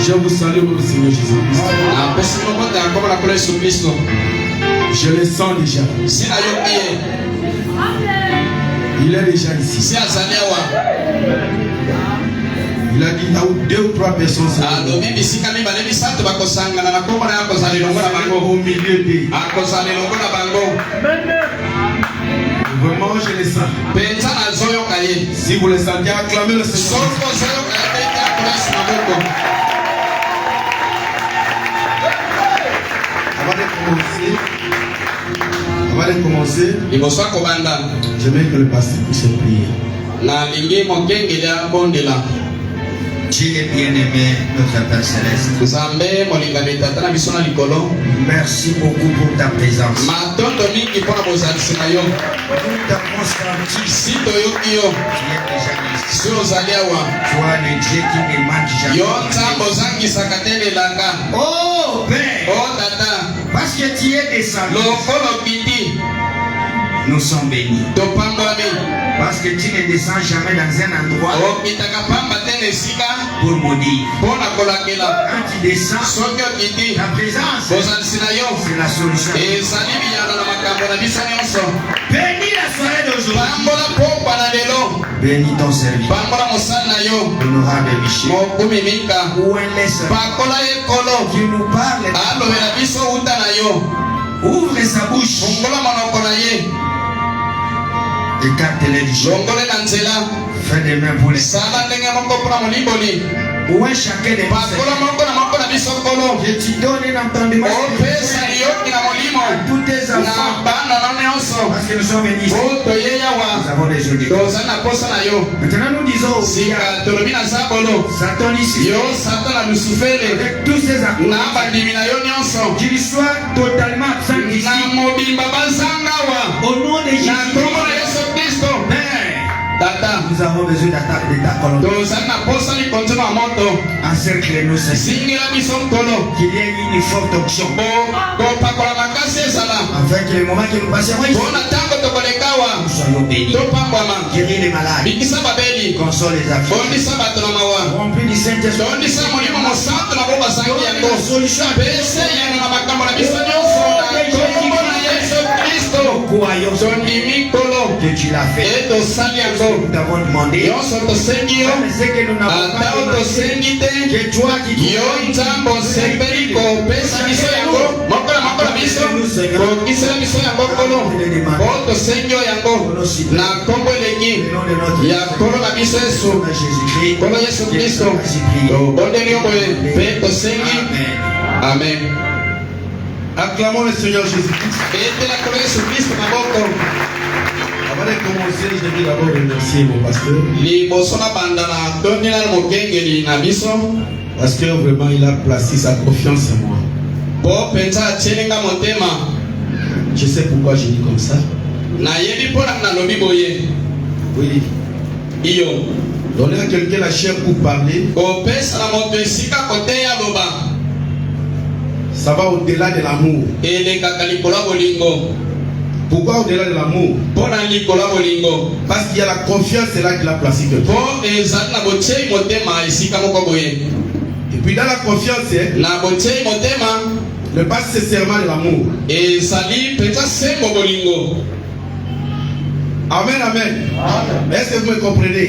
Je vous salue au Seigneur Jésus-Christ. Je le sens déjà. Il est déjà ici. Il a dit là où 2 ou 3 personnes sont au milieu d'eux. Vraiment, je le sens. Si vous le sentez, acclamez le Seigneur. Avant de commencer, j'aimerais que le pasteur puisse prier. Dieu est bien-aimé, notre Père Céleste. Merci beaucoup pour ta présence. Nous t'avons senti. Tu es déjà ici. Toi, le Dieu qui ne manque jamais. Oh Père, parce que tu es descendu, nous sommes bénis. Parce que tu ne descends jamais dans un endroit pour maudire. Quand tu descends, ta présence, c'est la solution. Bénis la soirée d'aujourd'hui. Bénis ton serviteur. Honorable Michel. Où est laisse qui nous parle. Ouvre sa bouche. Écarte-les du chemin. Fais des mains pour les où est chacun des je te donne un entendement à tous tes enfants parce que nous sommes venus ici. Nous avons des jolis. Maintenant nous disons Satan ici avec tous ses accords qu'il soit totalement absent ici au nom de Jésus-Christ. Nous avons besoin d'attaquer ta colonne. Encercle-nous, Seigneur. Qu'il y ait une forte option. Afin que le moment que nous passerons ici, nous soyons bénis. Guéris les malades. Console les affligés. Remplis du Saint-Esprit. Solution. Que tu l'as fait. Nous t'avons demandé. Mais c'est que nous n'avons pas demandé. Que toi qui Amen. Acclamons le Seigneur Jésus-Christ. Avant de commencer, je vais d'abord remercier mon pasteur. Parce que vraiment il a placé sa confiance en moi. Je sais pourquoi je dis comme ça. Oui. Donner à quelqu'un la chair pour parler. Ça va au-delà de l'amour. Pourquoi au-delà de l'amour? Parce qu'il y a la confiance, c'est là qu'il a placé quelqu'un. Et puis dans la confiance, le pas nécessairement de l'amour. Amen, amen. Est-ce que vous me comprenez?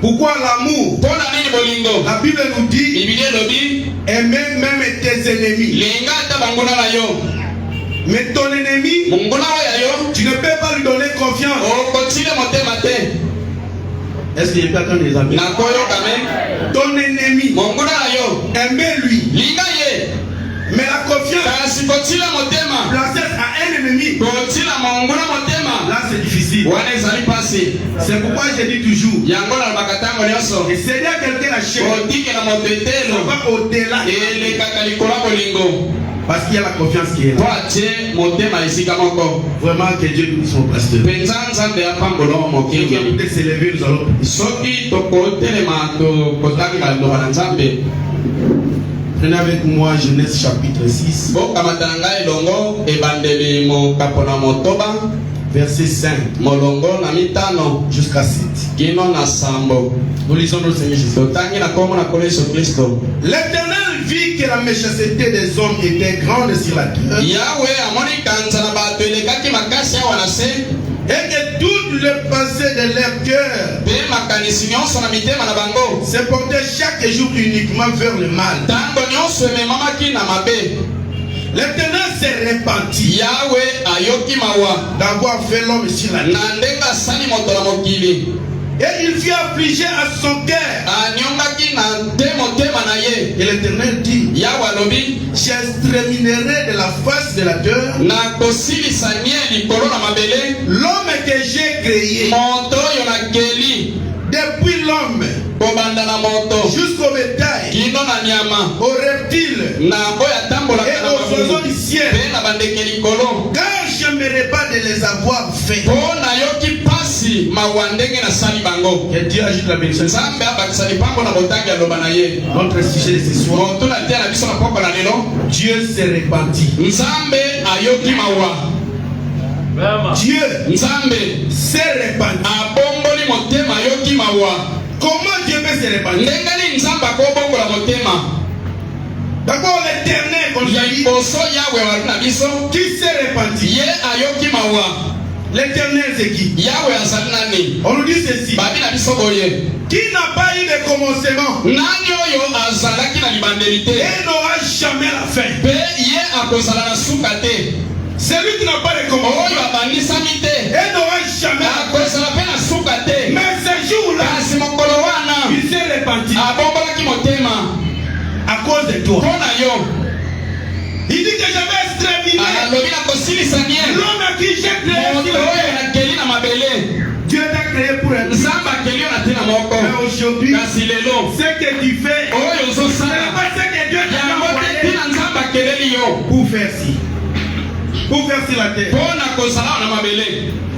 Pourquoi l'amour? La Bible nous dit aimer même tes ennemis. Mais ton ennemi, tu ne peux pas lui donner confiance. Est-ce qu'il y a quelqu'un des amis? Ton ennemi, aimez-lui. Mais la confiance placée à un ennemi, là c'est difficile. C'est pourquoi je dis toujours, et c'est là quelqu'un la chair, ça va au-delà. Parce qu'il y a la confiance qui est là. Vraiment que Dieu nous soit pasteur. Nous allons peut-être s'élever, nous allons. Prenez avec moi Genèse chapitre 6. Verset 5 jusqu'à 7. Nous lisons notre Seigneur Jésus. L'Éternel vit que la méchanceté des hommes était grande sur la terre, et que toutes les pensées de leur cœur se portaient chaque jour uniquement vers le mal. L'Éternel s'est repenti d'avoir fait l'homme sur la terre. Et il fit affliger à son cœur. Et l'Éternel dit, j'exterminerai de la face de la terre l'homme que j'ai créé, depuis l'homme jusqu'au bétail, aux reptiles et aux oiseaux du ciel, car je ne m'aimerais pas de les avoir fait. Et Dieu ajoute la bénédiction. Notre sujet de ce soir, Dieu s'est repenti. Dieu s'est repenti. Comment Dieu peut se repentir? D'abord l'Éternel, comme je dis, qui s'est repenti. L'Éternel c'est qui? On nous dit ceci. Qui n'a pas eu de commencement et n'aura jamais la fin. Celui qui n'a pas de commencement et n'aura jamais la fin. Mais ce jour-là, il s'est repenti à cause de toi. Il dit que j'avais exterminé l'homme à qui j'ai créé. Dieu t'a créé pour être. Mais aujourd'hui, ce que tu fais, ce n'est pas ce que Dieu t'a envoyé pour faire ci. Pour faire sur la terre.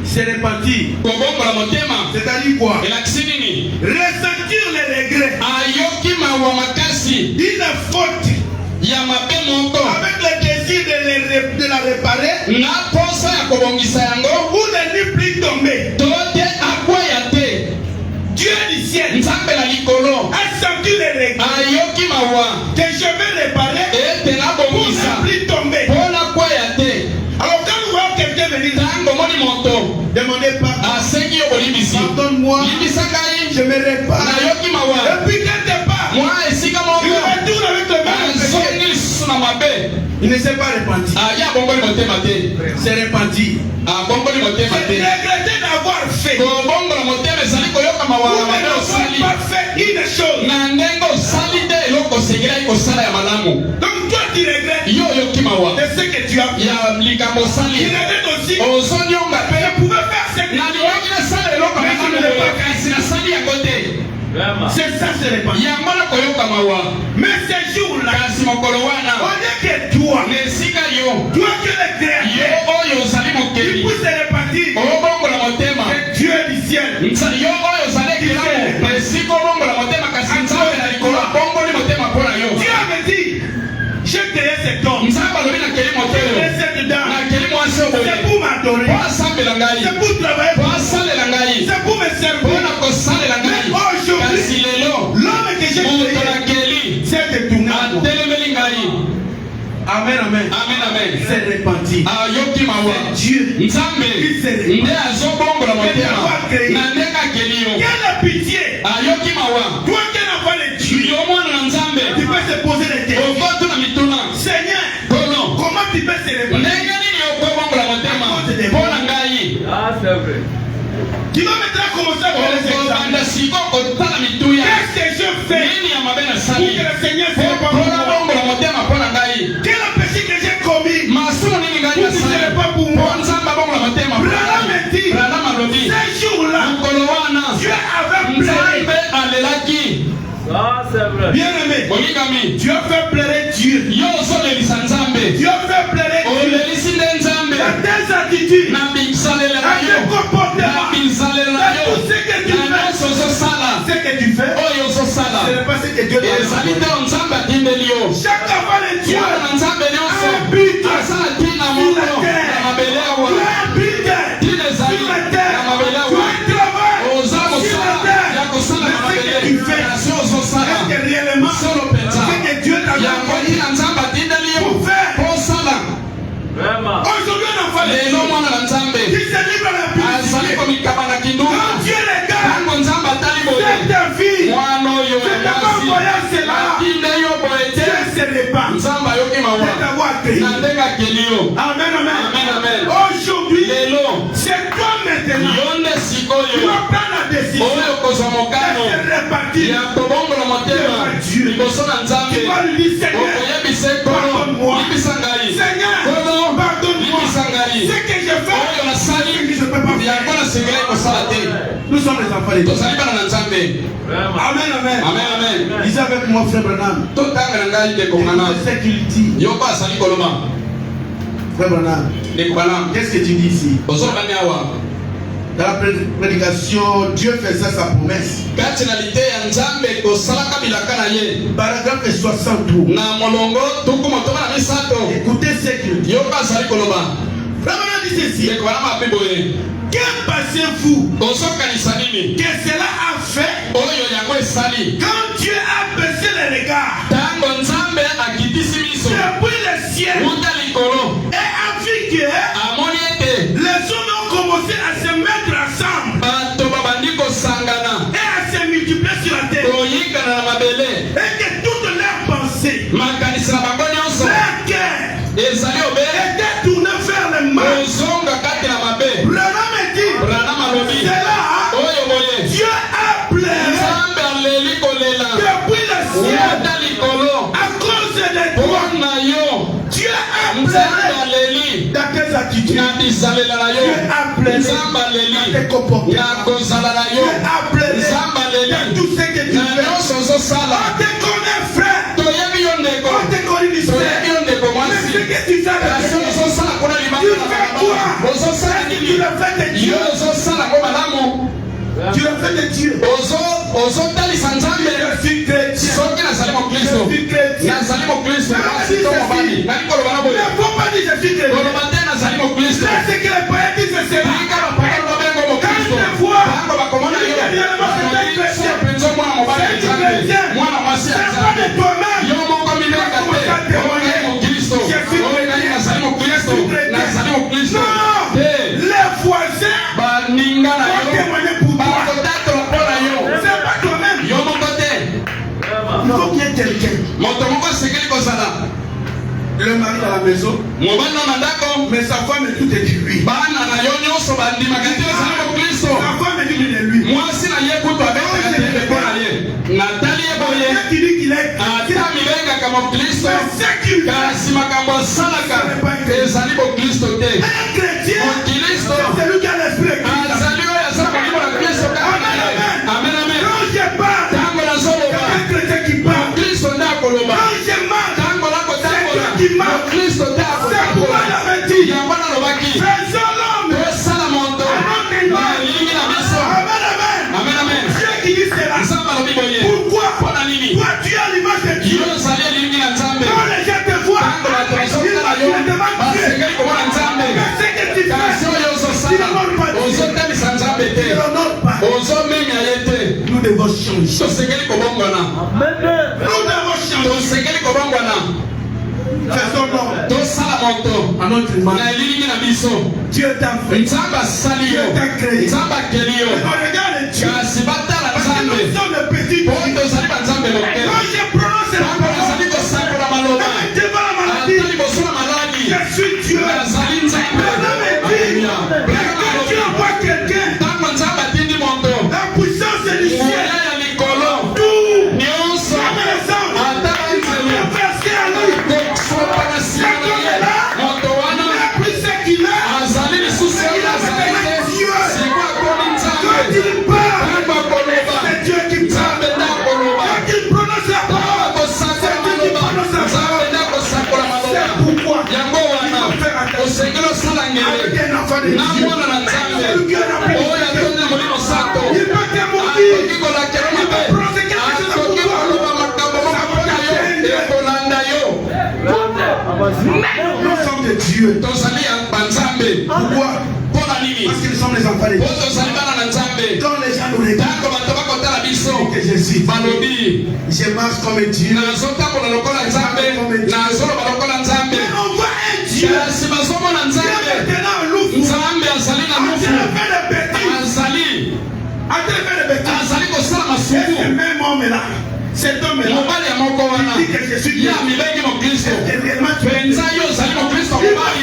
C'est repentir. C'est-à-dire quoi? Ressentir les regrets d'une faute avec le désir de la réparer ou de n'y plus tomber. Dieu du ciel a senti les regrets que je vais réparer pour ne plus tomber. Alors quand vous voyez quelqu'un venir, demandez pardon. Pardonne-moi, je me répare. Et puis quelque part, il retourne avec le même péché. Il ne s'est pas repenti. C'est repenti. C'est regretter d'avoir fait. Ou de pas fait une chose. Donc toi tu regrettes de ce que tu que tu as fait. Il était aussi. Je pouvais faire ce que tu as fait. C'est ça, c'est répandu. Mais ces jours-là, on est que toi qui es créateur, qui peut se répartir. C'est Dieu du ciel. Dieu avait dit, j'ai créé cet homme. C'est pour m'adorer. C'est pour travailler. C'est pour me servir. Mais aujourd'hui, l'homme que j'ai créé, c'est de tout. Amen, amen. Amen, amen. C'est répandu. C'est Dieu qui s'est répandu. Quelle pitié. Toi qui n'as pas de Dieu, tu peux se poser des questions. Seigneur, comment tu peux se répandu? Ah, c'est vrai. Tu vas maintenant commencer à faire les examens. Qu'est-ce que je fais pour que le Seigneur se répande pour moi? Quel péché que j'ai commis pour qu'il ne se répande pour moi? Brala me dit, ces jours-là, Dieu avait pleuré. Ah, c'est vrai. Bien aimé, Dieu fait pleurer Dieu. Dieu fait pleurer Dieu. Dans tes attitudes, dans tes comportements, dans tout ce que tu fais, ce que tu fais, ce n'est pas ce que Dieu t'a fait. Chaque enfant de Dieu a un but sur la terre. Tu as un but sur la terre. Tu as un travail sur la terre. Mais ce que tu fais, est-ce que réellement ce que Dieu t'a envoyé pour faire? Aujourd'hui, on a fallu qui se livre à la publicité. Quand Dieu regarde cette fille, c'est d'abord voyage cela. Dieu se répand. C'est d'avoir créé. Amen, amen. Aujourd'hui, c'est toi maintenant. Tu vas prendre la décision de se répartir devant Dieu. Tu vas lui dire, Seigneur, pardonne-moi. Seigneur, pardonne-moi. Ce que je fais, je ne peux pas faire. Nous sommes les enfants de Dieu. Amen, amen. Disais avec moi, frère Branham. C'est ce qu'il dit. Frère Branham, qu'est-ce que tu dis ici? Dans la prédication, Dieu faisait sa promesse. Paragraphe 63. Écoutez ce qu'il dit. Vraiment dit ceci. Que pensez-vous que cela a fait quand Dieu a baissé les regards depuis le ciel et a vu que les hommes ont commencé à se mettre ensemble et à se multiplier sur la terre et que toutes leurs pensées, leur cœur étaient tournés vers le mal. C'est là, Dieu a pleuré depuis le ciel à cause de toi. Dieu a pleuré dans tes attitudes. Dieu a pleuré dans tes comportements. Dieu a pleuré dans tout ce que tu fais. On te connaît, frère. On te connaît, du frère. Mais ce que tu fais, tu fais quoi? Tu le fais de Dieu. Tu le fais de Dieu. Je suis chrétien. Je suis chrétien. Ne faut pas dire je suis chrétien. Là, c'est que les païens disent c'est cela. Quand je te vois, réellement c'est un chrétien. C'est un chrétien. C'est pas de toi-même. Tu vas commencer à témoigner. Je suis chrétien. Non, les voisins vont témoigner pour toi. C'est pas toi-même. Il faut qu'il y ait quelqu'un. Le mari dans la maison, mais sa femme est tout est de lui. Sa femme est toute de lui. Qui dit qu'il est Kristo kasi makambo asalaka ezali bokristo te. Mokristo azali oyo aza molimo na Kristo kaka. Amen, amen. Ntango nazoloba mokristo nde akoloba, ntango nakotambola mokristo nde akotambola. Yango nalobaki tosala moto na lilingi na biso. Amen, amen. Nzambe alobi boye mpona nini yo ozali elingi na Nzambe. Ntango bato bazotala yo basengeli komona Nzambe, kasi oyo ozosala ozotalisa Nzambe te, ozomemia ye te. Tosengeli kobongwana, tosengeli kobongwana, tosala moto na elingi na biso. Nzambe asali yo, Nzambe akeli yo, kasi batala Nzambe po tozali banzambe moke. Ntango nazali kosakola maloba ata liboso na maladi nazali Nzambe. Ntango Nzambe atindi moto moya ya likolo nyonso ata banzela kosopa na nsima na ye moto wana azali lisusu oyo azali te siko akomi Nzambe. Ntango akoloba Nzambe nde akoloba, ntango akosakola maloba Nzambe nde akosakola maloba. Yango wana osengeli osala ngele na mwana na Nzambe oyo atondi molimo santo akoki kolakela mabe, akoki koloba makambo moko mpona yo ekolanda yo. Tozali ya banzambe. Mpona nini? Po tozali bana na Nzambe. Ntango bato bakotala biso balobi nazotambola lokola Nzambe, nazoloba lokola Nzambe, kasi bazomona Nzambe. Nzambe azali na lufu, azali kosala masuku. Mobali ya moko wana ya mibengi mokristo penza yo ozali mokristo mobali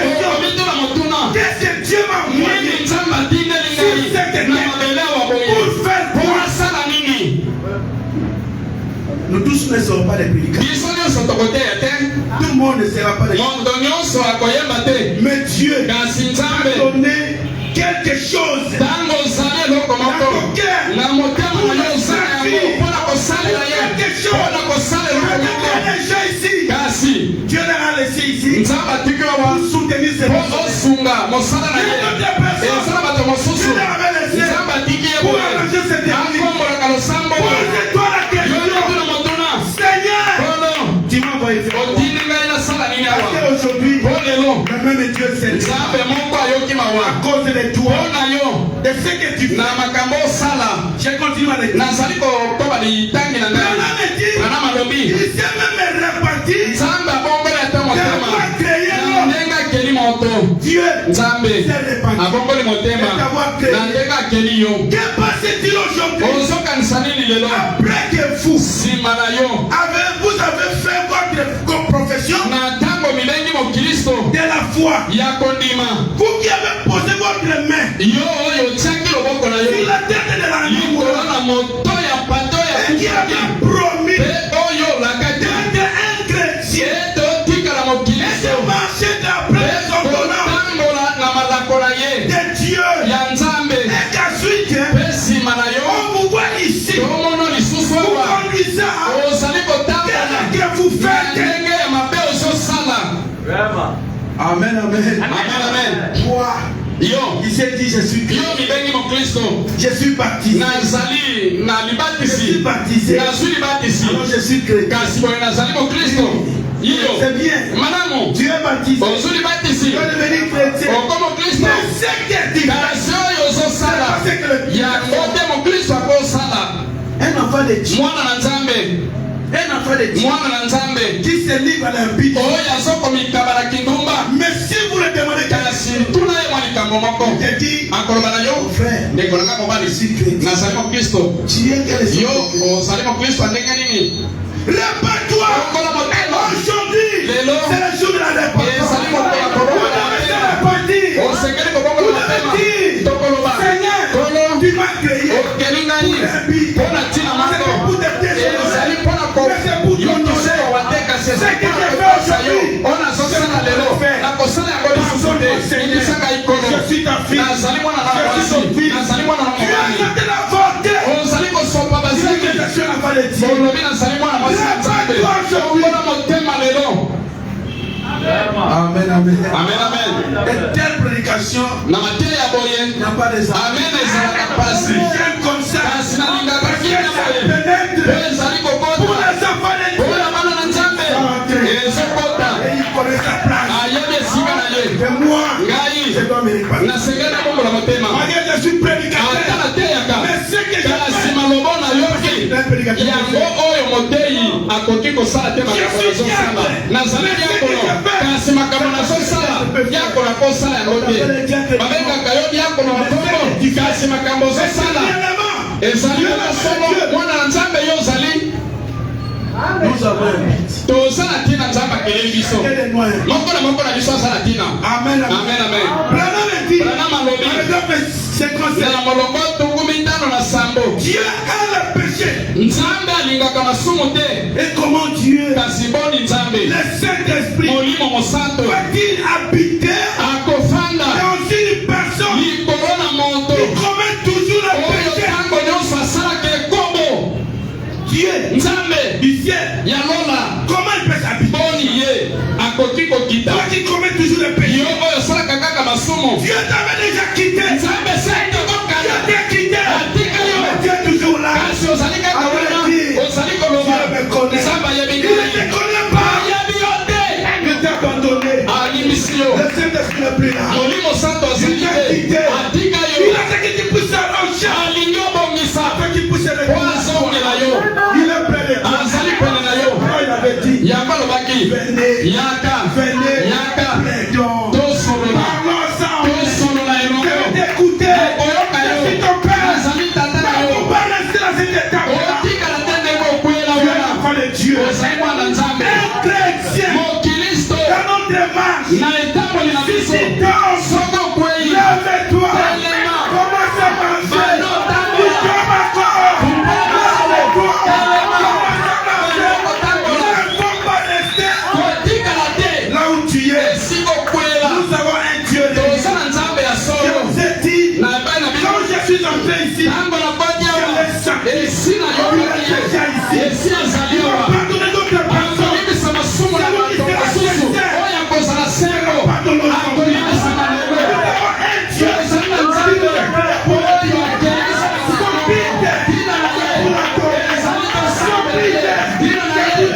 okomitola motuna nini Nzambe atindeli ngai na mabele awa boye po asala nini? Biso nyonso tokoteya te, moto nyonso akoyemba te, kasi Nzambe quelque chose ntango ozali eloko moko na motema na yo ozala yango mpona kosalela ye, mpona kosalela eloko moko. Kasi Nzambe atiki awa po osunga mosala na ye ezala bato mosusu. Nzambe atiki ye boye akombolaka losambo yo nyokuna motuna kono otindi ngai nasala nini awa po lelo. Nzambe moko ayoki mawa mpona yo na makambo osala. Nazali kotoba litangi na ngai ana malobi Nzambe abomboli ata motema na ndenge akeli moto. Nzambe abomboli motema na ndenge akeli yo. Ozokanisa nini lelo nsima na yo na ntango milengi mokristo ya kondima yo oyo otiaki loboko na yo likolo na moto ya pato ya kufaki pe oyo olakaki ete otikala mokristo pe kotambola na malako na ye ya Nzambe pe nsima na yo tomono lisusu awa ozali kotambola na ndenge ya mabe ozosala. Amen, amen. Amen, amen. Yo, il s'est dit, je suis yo mibengi mokristo, je suis baptisé. nazali na Je suis libatisi, baptisé. nazwi libatisi, Alors je suis chrétien. kasi boye nazali mokristo. Iyo C'est bien. malamu Tu es baptisé. ozwi libatisi, Tu es devenu chrétien. oko mokristo, Mais c'est que tu kasi oyo ozosala yango te mokristo akosala. un enfant de Dieu. Mwana na Nzambe, Un enfant de Dieu mwana na Nzambe qui se livre à l'impie. oyo azokomikaba na kindumba, Mais si vous le demandez, kasi tuna ye mwa likambo moko je dis, akoloba na yo frère, ndeko nanga mobali nazali mokristo. tu es quel est Yo ozali mokristo ndenge nini? Répands-toi. Okola motema Aujourd'hui, lelo c'est le jour de la ezali réponse. moto ya kobonga na motema, osengeli kobongola motema tokoloba kolo Tu m'as créé. okeli ngai mpona ntina moko ezali mpona yo toseko wate Je suis ta fille. Je suis ton fils. Tu as accepté la volonté. Je suis la valette. Amen, amen. Amen, amen. Et telle prédication Na materia ya boye. n'a pas des armes. Amen ezalaka pasi. J'aime comme ça. Kasi nalingaka Parce que kina ça boye. pénètre Ezali pour kokota. les enfants de Dieu. Oya bana na Nzambe. Ezokota. Et il connaît sa place. Ayebi esika na ye. Et moi, Ngai. je dois me réparer. Nasengeli bongo na motema. Malgré que je suis prédicateur. Ata nateyaka. Mais ce que je Kasi fais, malobo na yoki. Yango oyo moteyi akoki kosala te makambo nazosala. Nazali diakono. Kasi makambo nazosala. Diakono akosala yango te. Babengaka yo diakono wa Kongo. Kasi makambo ozosala. Ezali kaka solo mwana na Nzambe yo ozali. nous avons un but. Tozala tina Nzambe akeli biso. Et les moyens. Moko na biso azala tina. Amen, Amen, amen. Branham dit, Branham alobi. par exemple, 57, Na molongo tukumi tano na sambo. Dieu a le péché. Nzambe alingaka masumu te. Et comment Dieu, Kasi boni Nzambe. le Saint-Esprit, Molimo mosanto. va-t-il habiter Akofanda. dans une personne Likolo na moto. qui commet toujours le Oyo péché? tango nyonso asalaka ekobo. Dieu, Nzambe du ciel, ya lola. comment il peut s'habiter? Boni ye. Akoki kokita. Toi qui commets toujours le péché. Yo oyo asalaka kaka masumu. Dieu t'avait déjà quitté. Nzambe saite Dieu kokana. t'a quitté. Atika yo. Mais Dieu est toujours là. Kasi ozali kaka wana. Ozali Dieu koloba. me connaît. Nzambe ayebi Il ne ngai. te connaît pas. Ayebi yo te. Il t'a abandonné. Alimisi yo. Le Saint-Esprit n'est plus là. Molimo santo azali te. Atika Il yo. a fait que tu puisses arranger. Alingi obongisa. Afin qu'il puisse le Po azongela yo. Il est près de toi. Azali pene na yo. Quand il avait dit, Yango alobaki. venez, Yaka. venez, Yaka. plaidons. Tosolola. Parlons ensemble. Tosolola Je elongo. vais t'écouter. Oyoka Je yo. suis ton père. Azali tata na On yo. va rester dans cet état-là. Otikala te ndenge okwela Tu es wana. l'enfant de Dieu. Ozali mwana Nzambe. Un chrétien. Mokilisto. Dans notre marche. Na etamboli na biso. Si tu danses, Soko okwei. lève-toi. Telema. Commence à marcher. Bano tambola. Tu as ma corps. Lève-toi. Telema. Commence à marcher. Bano tambola. Ne faut pas rester Kotikala te. là où tu es. Esika okwela. Nous avons un Dieu de vie. Toza na Nzambe ya Je solo. vous ai dit, Na epai na biso. quand je suis entré ici, Ntango na bodi awa. Esi na yo. Esi azali awa. pardonnez d'autres personnes. Akolibisa masumu na bato mosusu. Oyo akozala sembo. Akolibisa na lelo. Nous avons un Dieu Ezali na Nzambe. Oyo akelisa masumu. Tina na ye. Ezali tosambe na ye. Tina na ye.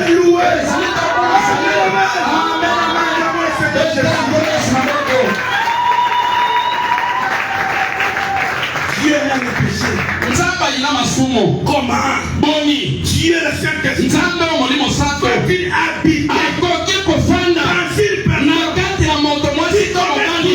Ezali tokomasa na ye. Amen, amen. Betela kolesi na moko. Dieu aime le péché. Nzambe alina masumu. Comment? Boni. Dieu le Saint-Esprit Nzambe oyo molimo santo. va-t-il habiter Akoki kofanda dans une na personne kati ya moto mwasi to mobali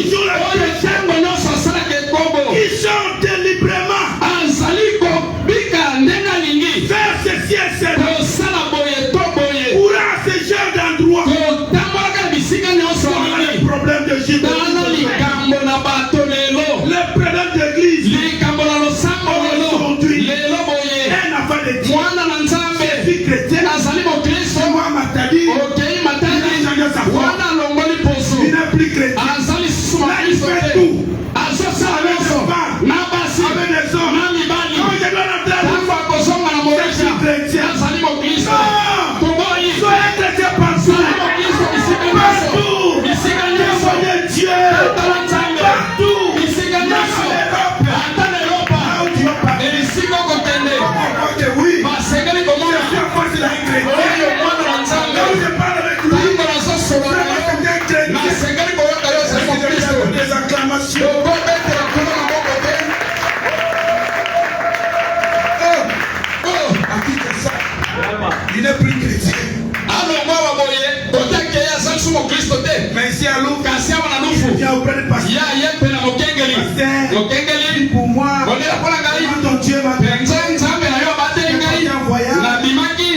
oyo ntango nyonso asalaka ekobo qui chante délibérément, azali kobika ndenge alingi faire ceci et cela, kosala boye to boye pourra ce genre d'endroit. kotambolaka na bisika nyonso Voilà le nini problème de Jésus. tala likambo na bato lelo Le problème d'église. likambo na losambo lelo boye Un enfant de Dieu. mwana na Nzambe Vie chrétienne. azali mokristo Moi, Matadi, okei matani wana alongoli poso il n'est plus chrétien. azali susu makristo te azosala nyonso na basi Avec des hommes. na mibali Quand je dois entrer à ntango akozonga na moresha azali mokristo toboyi soyez chrétien partout. azali mokristo bisika nyonso Partout. bisika nyonso Soyez Dieu. tala Nzambe Partout. bisika nyonso ata na eropa Là où tu vas parler. esika okokende Ok, oui. basengeli komona Je suis en face de la chrétien. oyo mwana na Nzambe Là où je parle avec lui. ntango nazosolola na yo C'est un chrétien. nasengeli koyoka yo ozali mokristo Des acclamations. okobetela kuna na moko te À qui que ça? Il n'est plus chrétien. alongwa wa boye otake ye azali su mokristo te Mais ici à Loup, kasi awa na lufu viens auprès du pasteur. ya ye mpe na mokengeli mokengeli Pour moi, kolela mpola ngai quand ton Dieu m'a penza Nzambe na yo abateli ngai nabimaki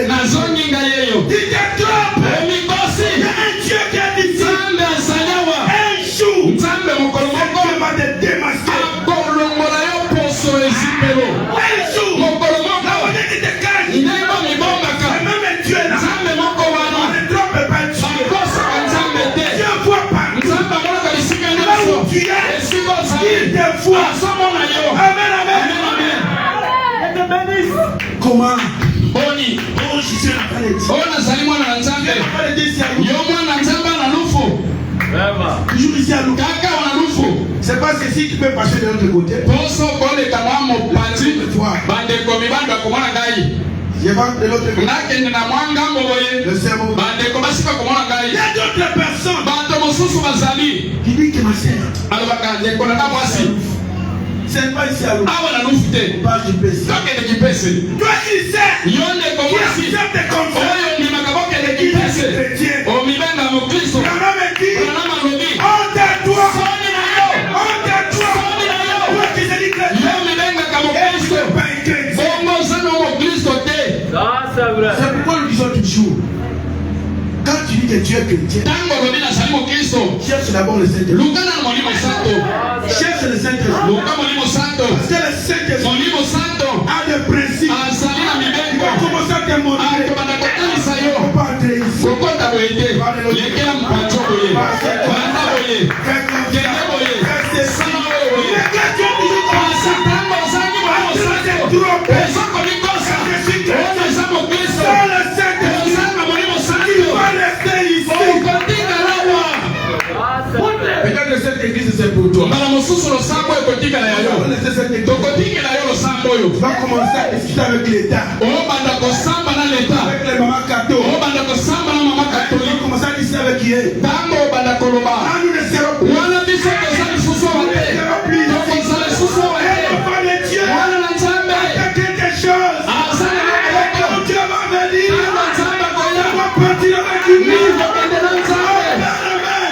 nazongi ngai eyo dit te trompe. omikosi Il y a un Dieu qui a dit ça. Nzambe azali awa Un jour, Nzambe mokolo moko Dieu va te démasquer. akolongola yo poso ezipelo Un jour, mokolo la moko monnaie qui te cache. ndenge omibombaka Et même un Dieu là. Nzambe moko wana On ne trompe pas Dieu. bakosaka Nzambe te Dieu voit pas. Nzambe amonaka bisika Là où nyonso tu es, il te voit. Amen, amen. Comment? Boni. Oh, je suis en train de dire. Oh, nazali mwana na Nzambe. Yo mwana na Nzambe na lufu. Toujours ici à nous. Kaka wana lufu. C'est parce que si tu peux passer de l'autre côté. Poso kole kama mopati. Bande komi banda komona ngai. Je vais de l'autre côté. Nakende na mwanga mboye. Le sermon. Bande komasipa komona ngai. Il y a d'autres personnes. Bato mosusu bazali. Qui dit que ma sœur. Alobaka ndeko na mwasi. C'est pas ici à nous. Awa na lufu te. Pas du PC. Tokende kipese. Toi qui sais. Yonde komasi. Qui accepte comme ça. Oyo ni makaboke de kipese. O mibenga mo Kristo. La même dit. Ona malobi. Honte à toi. Soni na yo. Honte à toi. Soni na yo. Toi qui sais que Yo mibenga kamo Kristo. pas un chrétien. Bongo sana mo Kristo te. Ça, c'est vrai. C'est pourquoi nous disons toujours. Quand tu dis que tu es chrétien, Tango lobi na sali mo Kristo. cherche d'abord le Saint-Esprit. Lukana na molimo santo. Cherche le Saint-Esprit. Luka molimo santo. Parce que le Saint-Esprit Molimo santo. a des principes. Asali na Il mibengo. va commencer à te montrer. Akobanda kotalisa Il ne yo. faut pas entrer ici. Kokota boye te. Lekela mpancho boye. Banda boye. Fais Kende confiance. boye. Fais Sana ceci. oyo boye. Les chrétiens toujours comme Pasa ça. tango ozangi molimo santo. Ezoko likosa. Oyo eza mo Kristo. Sans le Saint-Esprit, Ozanga molimo il santo. va rester ici. Okotika lawa. Peut-être que cette église c'est pour toi. Mbala mosusu losambo ekotikala ya On va yo. laisser cette église. Tokotikela yo losambo oyo. Tu vas commencer à discuter avec l'État. Obanda kosamba na leta. Avec les mamans cathos. Obanda kosamba na mama Tu vas katolika. commencer à discuter avec qui est. Tango obanda koloba. Là, nous ne serons plus. Wana biso toza lisusu awa te. Tokozala lisusu awa Et te. l'enfant de Dieu Wana na Nzambe. a quelque chose. Azali na maboko. Quand Dieu va venir, Tango Nzambe on koya. va partir avec lui. Nikokende na Nzambe.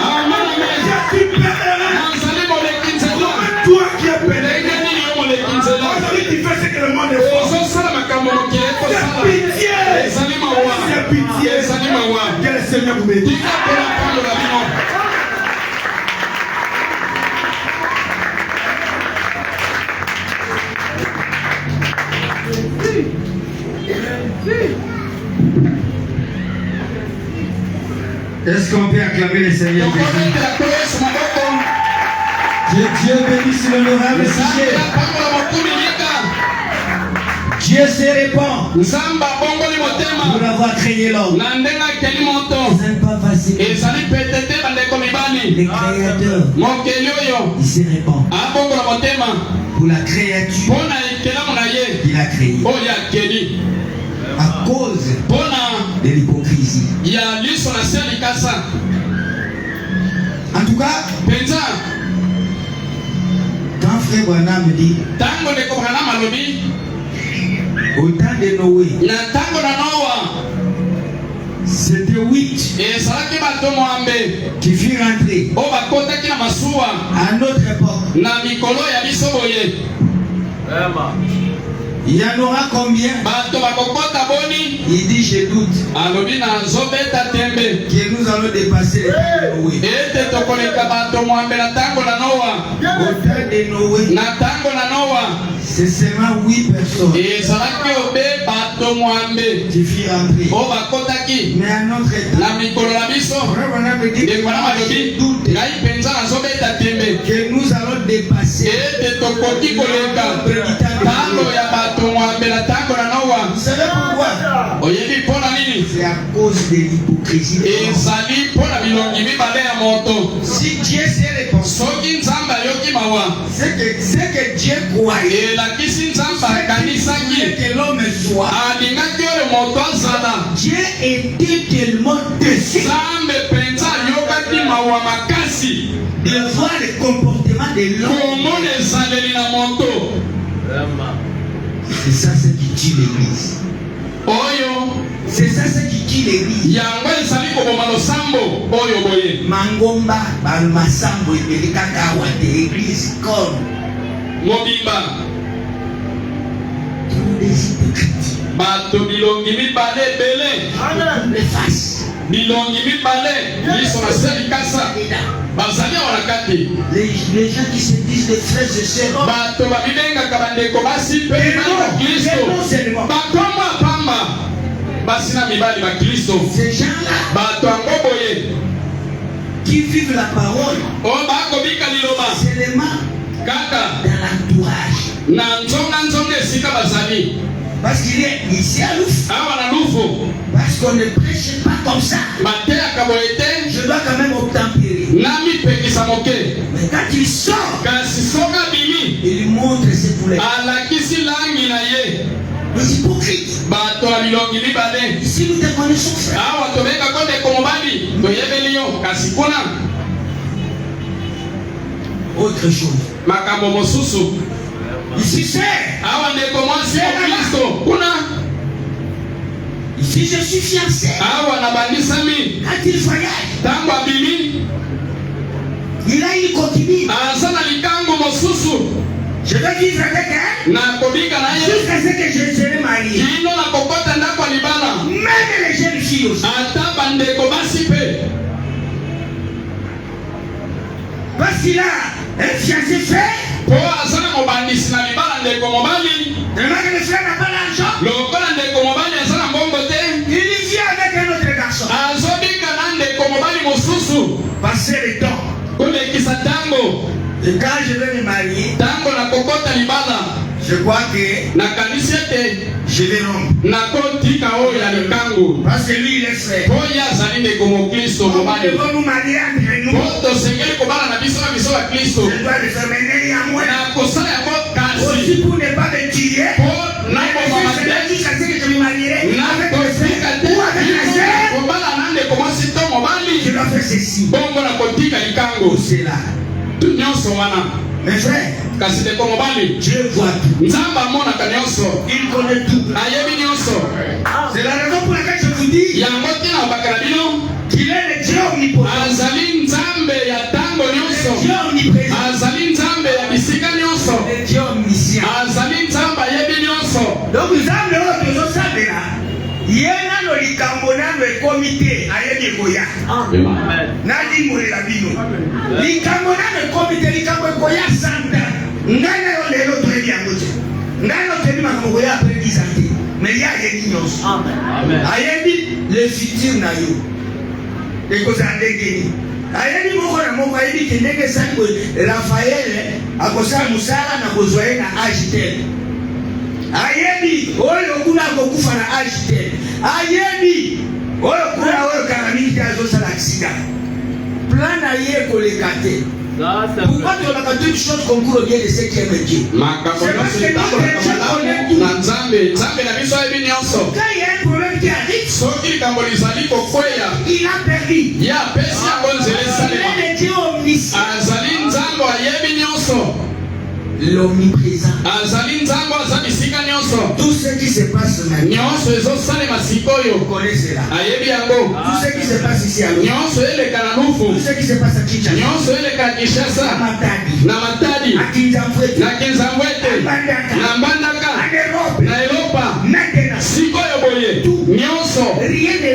Amen, amen. Je suis pèlerin. Nazali moleki nzela. Toi qui es pèlerin. Ndenge nini yo moleki nzela. Aujourd'hui, tu fais ce que le monde est fort. Ozosala makambo mokili C'est ekosala. pitié. Ezali mawa. C'est pitié. Ezali mawa. Que le Seigneur vous bénisse. Tika mpona pandola bino. Est-ce qu'on peut acclamer le Seigneur Jésus? Tokobetela to Yesu maboko. Dieu bénisse l'honorable Nzambe sujet. apangola mokumi nyika. Dieu se répand Nzambe abongoli motema. pour avoir créé l'homme. Na ndenge akeli moto. Ce n'est pas facile. Ezali pete te bandeko mibali. Le Créateur, Mokeli oyo il se répand abongola motema pour la créature mpona ekelamu na ye qu'il a créée. oyo akeli À cause mpona de l'hypocrisie. ya liso na se ya likasa. En tout cas, Penza quand Frère Branham dit ntango ndeko Branham alobi au temps de Noé, na ntango na Noa c'était 8 ezalaki bato mwambe qui furent rentrés. oyo bakotaki na masuwa À notre époque, na mikolo ya biso boye. Vraiment. il y en aura combien? Bato bakokota boni Il dit, je doute alobi nazobeta tembe que nous allons dépasser le temps de Noé. ete tokoleka bato mwambe na ntango na Noa. Au temps de Noé, Na ntango na Noa c'est seulement 8 personnes ezalaki obe bato mwambe qui furent rentrées. oyo bakotaki Mais à notre temps, na mikolo na biso. Frère Branham dit Ndeko Branham alobi je doute ngai mpenza nazobeta tembe que nous allons dépasser. ete tokoki koleka talo ya bato mwambe na ntango na Noa. Vous savez pourquoi? Oyebi mpona nini? C'est à cause de l'hypocrisie. Ezali mpona bilongi mibale ya moto. Si Dieu se répand, Soki Nzambe ayoki mawa c'est que Dieu croyait elakisi Nzambe akanisaki que l'homme soit. alingaki oyo moto azala. Dieu était tellement déçu Nzambe mpenza ayokaki mawa makasi de voir le comportement de l'homme. komona ezaleli na moto. Vraiment. C'est ça ce qui tue l'église. Oyo C'est ça ce qui tue l'église. yango ezali koboma losambo oyo boye. Mangomba, Balmasambo, Ebelikaka, Wate, église, comme Mobimba tous les hypocrites. bato bilongi mibale ebele. Les faces. Bilongi mibale liso na se likasa bazali awa na kati. Les gens qui se disent des frères et sœurs. Bato babibengaka bandeko basi mpe mibali bakristo bakombo apamba basi na mibali bakristo. Ces gens-là bato yango boye qui vivent la parole, oyo bakobika liloba Parce qu'il est ici à Louf. Parce qu'on ne prêche pas comme ça. Je dois quand même obtempérer. Mais quand il sort, il montre ses couleurs. Les hypocrites. Ici nous te connaissons, frère. Autre chose. Ici c'est. Ici je suis fiancé. Quand il voyage, il a une concubine. Je vais vivre avec elle jusqu'à ce que je serai marié. Même les jeunes filles aussi. Parce qu'il a un fiancé fait. Le mari le frère n'a pas l'argent. Il vient avec un autre garçon. Passer le temps. Et quand je vais me marier, je crois que je vais rompre. Parce que lui il est frère. On devons nous marier entre nous. Je dois le faire mener à moi. Aussi pour ne pas me tuer. Jusqu'à ce que je me marierai avec le frère ou avec la sœur. Je dois faire ceci. Ou cela. Mes frères, Dieu voit tout. Il connaît tout. C'est la raison pour laquelle je vous dis qu'il est le Dieu omnipotent. Le Dieu omniprésent. Le Dieu omniscient. Donc nous avons besoin de ça. Yena no likambo nano ekomite ayebi koya. Nadi mulela bino. Likambo nano ekomite likambo koya santa. Ngana yo lelo trebi angote. Ngana trebi makambo koya après 10 ans. Mais ya yebi nyos. Amen. Ayebi le futur na yo. Ekoza ndengeni. Ayebi moko na moko ayebi kendenge sango Raphaël akosa musala na kozwaye na agitel. Ayebi oyo kuna kokufa na agitel. Ayebi oyo kuna oyo kanamiki azosa l'accident. Plan na ye kolekate. Pourquoi tu as raconté une chose qu'on court bien de ce qui est Dieu? C'est parce que notre Dieu connaît tout. Quand il y a un problème qui arrive, il a perdu. Il est le Dieu omniscient. L'omniprésent. Tout ce qui se passe maintenant, vous connaissez cela. Tout ce qui se passe ici à Louf, tout ce qui se passe à Kinshasa, à Matadi, à Kinzamwete, à Mbandaka, à Europa, maintenant, tout, rien de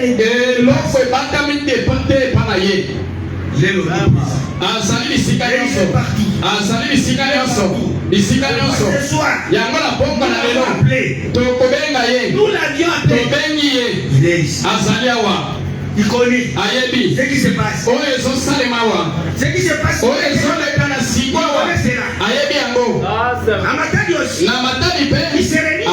nous l'avions appelé. Il connaît ce qui se passe. Ce qui se passe. Amatadi aussi. Il se réunit.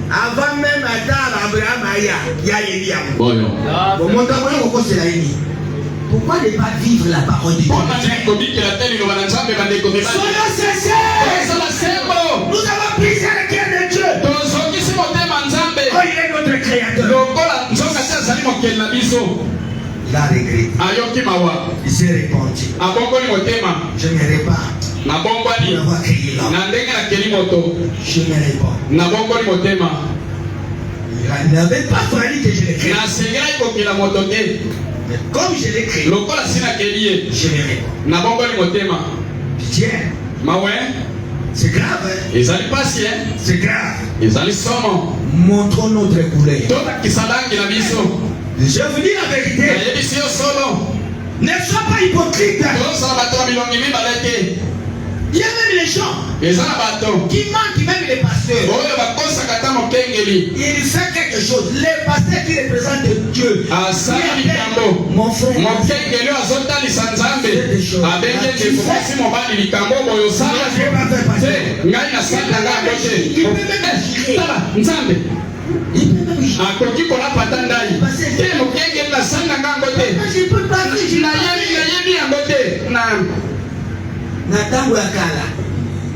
Avant même Abraham pourquoi ne pas vivre la parole de Dieu? Soyons sincères. Nous avons pris sur le cœur de Dieu. Oh, il est notre créateur. Il a regretté. Il s'est répandu. Je me répare. Je me réponds. Il n'avait pas fallu que je le crée. Mais comme je l'ai créé, je me réponds. Tiens, c'est grave. C'est grave. Montrons notre couleur. Je vous dis la vérité. Ne sois pas hypocrite. Il y a même les gens. qui manque même les pasteurs. Il fait quelque chose. Les pasteurs qui représentent Dieu. Mon frère. akoki kolapata ndai te mokenge nasanga ngango te nayebi yango te na ntango ya kala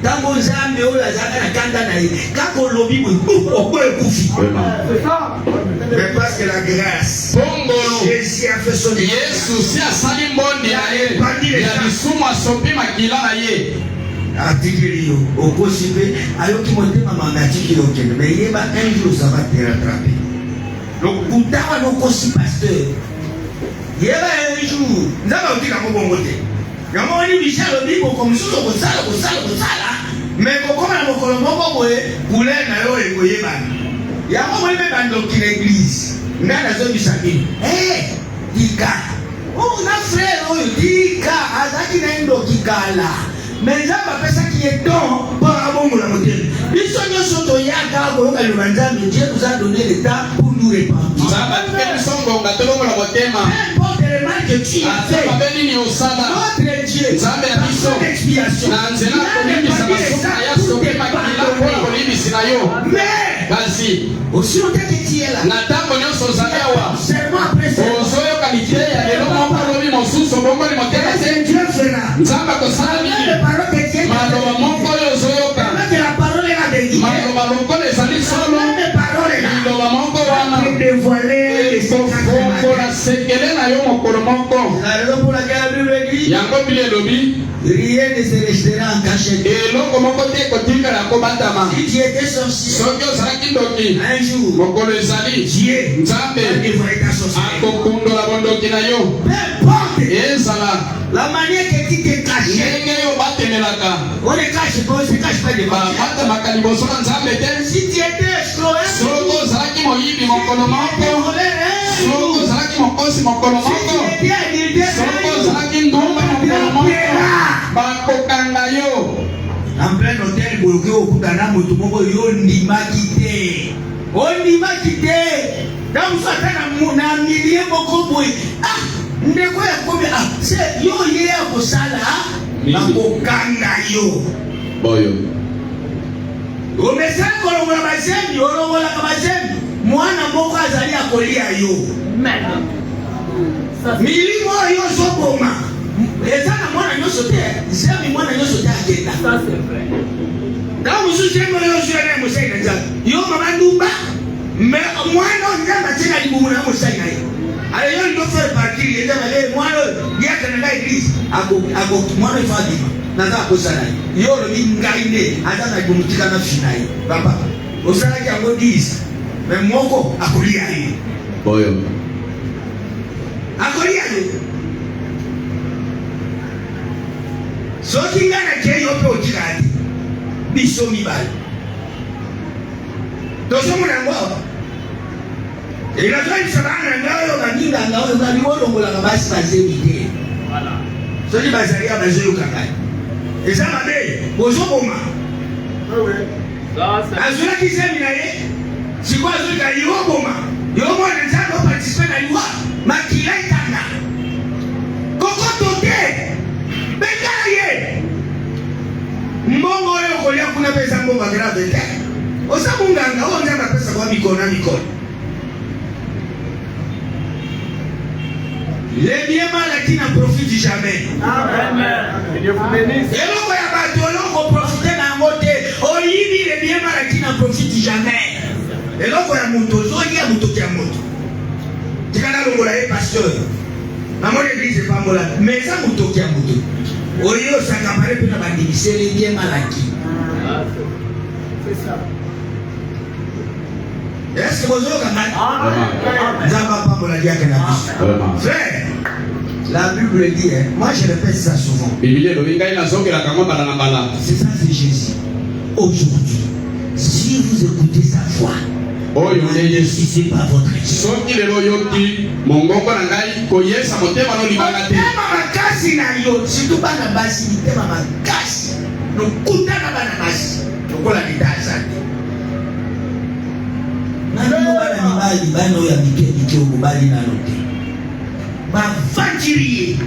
ntango nzambe oyo azalaka na kanda na ye kaka olobi boye oko ekufi. Mais parce que la grâce, Jésus a fait son Yesu si asali mbondi na ye ya lisumu asopi makila na ye atikili yo okosi mpe ayoki motema manga atikili okende mais yeba un jour ça va te rattraper. Lokutawa nokosi pasteur yeba un jour nzambe otika kobongo te yango wani Michel obi bokomosusu kosala mais kokoma na mokolo moko boye couleur na yo ekoyebana yango moi mpe bandoki na église nga nazobisa bino tika na frère oyo tika azalaki na ndoki kala mais nzambe apesaki ye don mpo abongola motema biso nyonso toyaka koyoka liloba nzambe Dieu nous a donné le temps pour nous répandre. N'importe le mal que tu as fait, notre Dieu, nzambe ya biso na nzela komibisa masomo ya soki makila mpona kolibisi na yo kasi na ntango nyonso ozali awa ozoyoka liteya lelo moko olobi mosusu obongoli motema te nzambe akosala nini maloba moko oyo ozoyoka maloba lokola ezali solo liloba moko wana ekofongola sekele na yo mokolo moko yango bile elobi rien ne se restera en cachette. eloko moko te kotikala kobatama Si tu étais sorcier, soki ozalaki ndoki un jour, mokolo ezali Dieu nzambe va dévoiler ta sorcellerie. akokundola bondoki na yo Peu importe ezala la manière que tu te caches, ndenge yo batelelaka on ne cache pas, on se cache pas devant Dieu. babatamaka liboso na nzambe te Si tu étais escroc, soki ozalaki moyibi mokolo moko soki ozalaki mokosi mokolo moko soki ozalaki ndumba mokolo moko bakokanga yo en plein hôtel boyoki okutana moto moko yo ndimaki te ondimaki te namusata na milie moko boye ndeko ya komi se yo ye ya kosala bakokanga yo boyo omesali kolongola bazembi olongolaka bazembi mwana moko azali akolia yo milimo oyo ozoboma eza na mwana nyonso te zemi mwana nyonso te akenda ntango mosusu zembi oyo ozwya na ye mosali na nzambe yo mama ndumba me mwana oyo nzambe atie na libumu na mosali na ye ale yo lido faire partir ye nzambe ale mwana oyo yaka na nga eglise mwana oyo fa abima naza akosala ye yo olobi ngai nde aza na libumu tika na fi na ye papa osalaki yango 10 me moko akolia ye boyo akolia ye soki nga na ke yo mpe otika te biso mibale tozomona yango awa elazalisa bana nga oyo baninganga oyo ngai olongolaka basi bazemi te soki bazali ya bazoyoka ngai eza mabe ozoboma azwelaki zemi na ye sikoyo azoyoka yo oboma yo mwana nzambe oparticipe na liwa makila etanga kokoto te bekala ye mbongo oyo kolia kuna mpe eza mbongo agrave te oza monganga oyo nzambe apesa kwa mikolo na mikolo les biens mal acquis n'en profitent jamais. eloko ya bato oloko profite na yango te oyibi les biens mal acquis n'en profitent jamais. eloko ya moto ozolia motoki ya moto tika nalongola ye pasteur namoni eglise epambola mais eza motoki ya moto oyo osakapare mpe na bandimise les biens mal acquis. Est-ce que vous avez frère, la Bible dit, moi je répète ça souvent. C'est ça, c'est Jésus. Aujourd'hui, si vous écoutez sa voix, n'investissez pas votre Dieu. nokutana bana basi lokola litazaki nalino bana mibali bana oyo ya mike okobali nano te bavandirier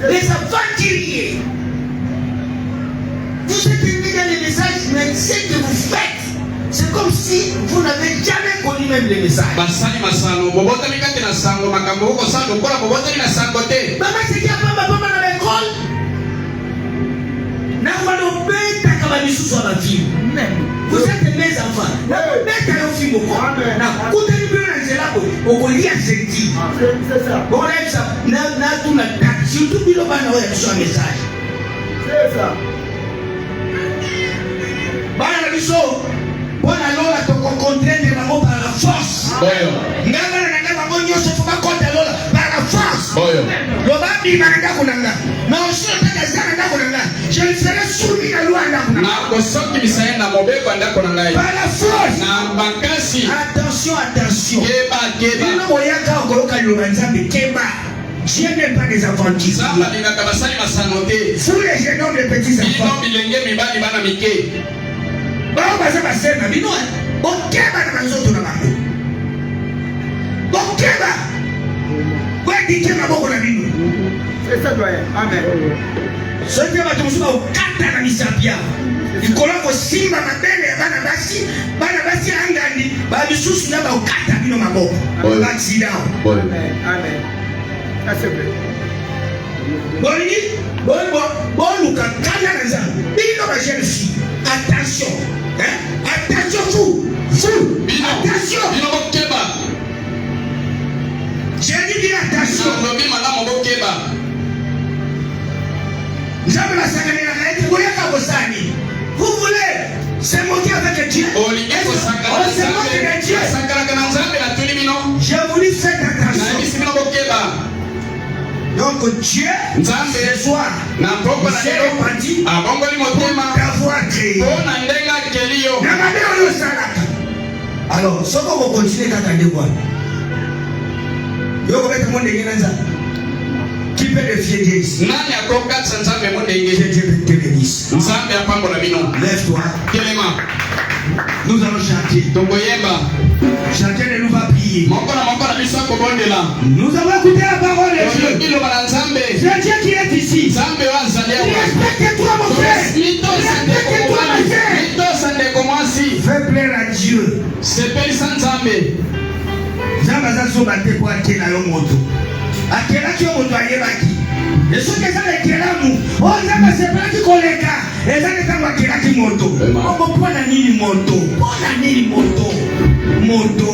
les avandiriers. Vous êtes unis dans les messages, mais ce que vous faites, c'est comme si vous n'avez jamais connu même les messages. Basani masano, bobota mikate na sango, makambo huko sango, kola bobota na sango te. Maman c'est qui a papa dans l'école? Na wano beta kama misusu wa mafimu. Vous êtes mes enfants. Na beta yo fimu kwa. Na kuta ni bila nzelabo, okolia senti. C'est ça. Bon là ça, na tu na tak, surtout bilo bana oya sur message. C'est ça. Bana biso, bona lola to contraindre na par la force. Boyo. Ngamba na ngamba bonyo so fuka konta lola par la force. Boyo. Loba bi manga kunanga. Na osho taka sana ndako nanga. Je ne serai soumis na loi ndako nanga. Na kosoki bisaye na mobeko ndako nanga. Par la force. Na bakasi. Attention, attention. Keba. Bino moyaka okoloka loba nzambe keba. Dieu n'est pas des enfants qui sont. Samba linga basani masanote. Tous les jeunes hommes, les petits enfants. Bino bilenge mibali bana mike. Bao baza basema bino okeba na manzoto na bango. Okeba. Kwa dike maboko na bino. C'est ça doyen. Amen. Soki bato musuba okata na misapia. Ikola ko simba mabele ya bana basi angandi ba bisusu na ba okata bino maboko. Ba sidao. Amen. Amen. Asebe. Bon, kana na nzambe. Bino ba jeune fille. Attention. Hein? Attention vous. Attention. Bino bokeba. J'ai dit attention. Lobi malamu bokeba. Nzambe la sakane na kaiti boyaka bosani. Vous voulez se moquer avec Dieu? On se moque de Dieu. J'ai voulu faire attention. Donc Dieu, ce soir, c'est reparti pour t'avoir créé. Alors, ce qu'on va continuer quand on dévoile. Yo ko beta monde ngena nza. Qui peut défier Dieu ici? Nani akokatsa nzambe monde ngene? Dieu te bénisse. Nzambe apambola bino. Lève-toi. Kelema. Nous allons chanter. Tokoyemba. Chanter et nous va prier. Nous avons écouté la parole de Dieu. C'est Dieu qui est ici. Respecte-toi mon frère. Respecte-toi ma sœur. Fais plaire à Dieu. Zamba zoba te kwa kena yo moto. Akela ki yo moto ayebaki. Yesu ke sana ekelamu. O zamba sepelaki koleka. Ezane tango akela ki moto. Obo pona nini moto? Pona nini moto? Moto.